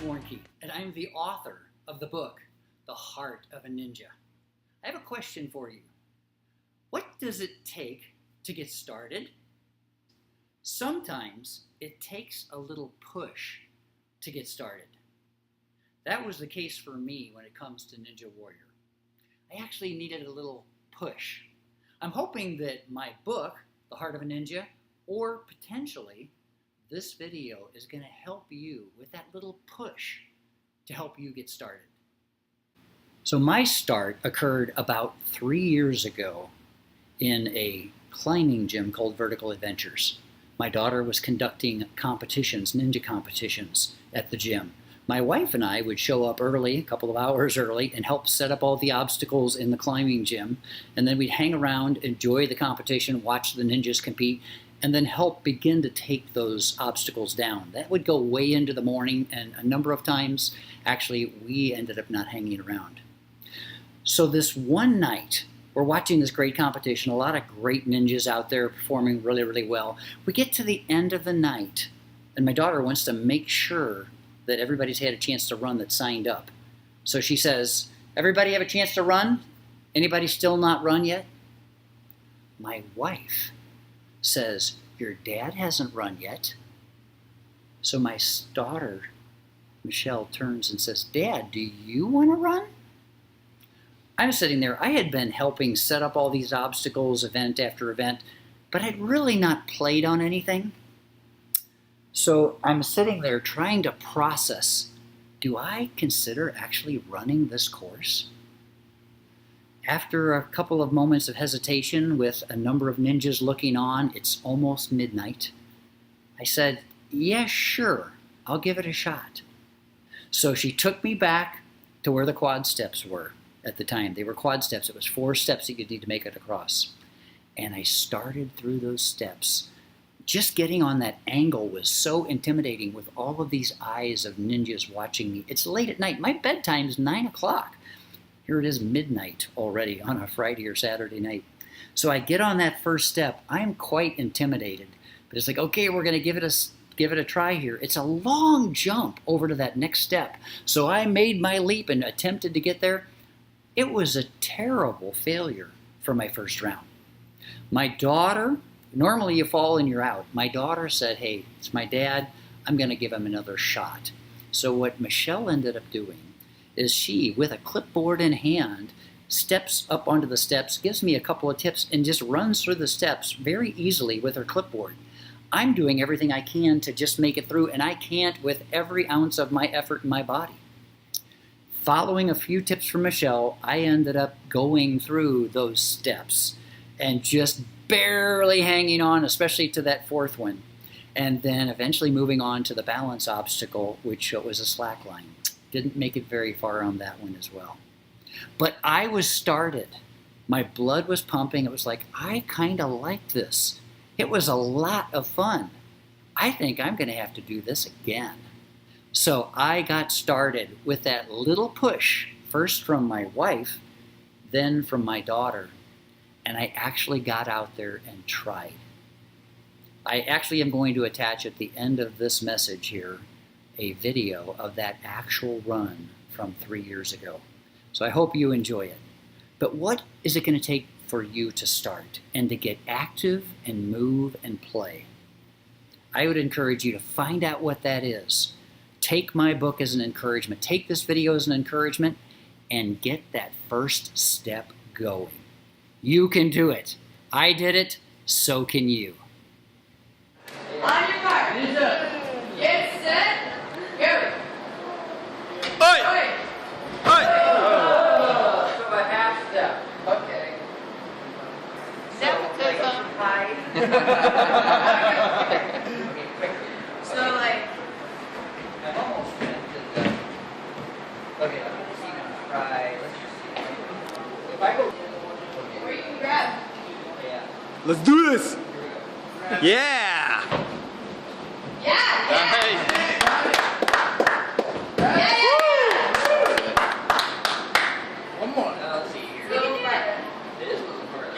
Warnke, and I'm the author of the book, The Heart of a Ninja. I have a question for you. What does it take to get started? Sometimes it takes a little push to get started. That was the case for me when it comes to Ninja Warrior. I actually needed a little push. I'm hoping that my book, The Heart of a Ninja, or potentially this video is going to help you with that little push to help you get started. So my start occurred about 3 years ago in a climbing gym called Vertical Adventures. My daughter was conducting competitions, ninja competitions at the gym. My wife and I would show up early, a couple of hours early, and help set up all the obstacles in the climbing gym. And then we'd hang around, enjoy the competition, watch the ninjas compete, and then help begin to take those obstacles down. That would go way into the morning, and a number of times, actually, we ended up not hanging around. So this one night, we're watching this great competition, a lot of great ninjas out there performing really, really well. We get to the end of the night, and my daughter wants to make sure that everybody's had a chance to run that signed up. So she says, "Everybody have a chance to run? Anybody still not run yet?" My wife says, "Your dad hasn't run yet." So my daughter, Michelle, turns and says, "Dad, do you want to run?" I'm sitting there. I had been helping set up all these obstacles, event after event, but I'd really not played on anything. So I'm sitting there trying to process, do I consider actually running this course? After a couple of moments of hesitation with a number of ninjas looking on, it's almost midnight, I said, "Yeah, sure, I'll give it a shot." So she took me back to where the quad steps were at the time. They were quad steps. It was 4 steps that you'd need to make it across. And I started through those steps. Just getting on that angle was so intimidating with all of these eyes of ninjas watching me. It's late at night. My bedtime's 9 o'clock. Here it is midnight already on a Friday or Saturday night. So I get on that first step. I'm quite intimidated. But it's like, okay, we're going to give it a try here. It's a long jump over to that next step. So I made my leap and attempted to get there. It was a terrible failure for my first round. My daughter, normally you fall and you're out. My daughter said, "Hey, it's my dad. I'm going to give him another shot." So what Michelle ended up doing is she, with a clipboard in hand, steps up onto the steps, gives me a couple of tips, and just runs through the steps very easily with her clipboard. I'm doing everything I can to just make it through, and I can't with every ounce of my effort in my body. Following a few tips from Michelle, I ended up going through those steps and just barely hanging on, especially to that 4th one, and then eventually moving on to the balance obstacle, which was a slack line. Didn't make it very far on that one as well. But I was started. My blood was pumping. It was like, I kind of like this. It was a lot of fun. I think I'm going to have to do this again. So I got started with that little push, first from my wife, then from my daughter. And I actually got out there and tried. I actually am going to attach at the end of this message here a video of that actual run from 3 years ago. So I hope you enjoy it. But what is it going to take for you to start and to get active and move and play? I would encourage you to find out what that is. Take my book as an encouragement. Take this video as an encouragement and get that first step going. You can do it. I did it, so can you. On your mark. Get set. Go. Oi! Oi. Oi! So a half step. Okay. Nepotism. So like. I've almost rented the... Okay, let's see now. Try. Let's just see. If I go... Where you can grab. Yeah. Let's do this! Yeah! Yeah. Nice. One more. Let's see here. You can do it. It is a little hard.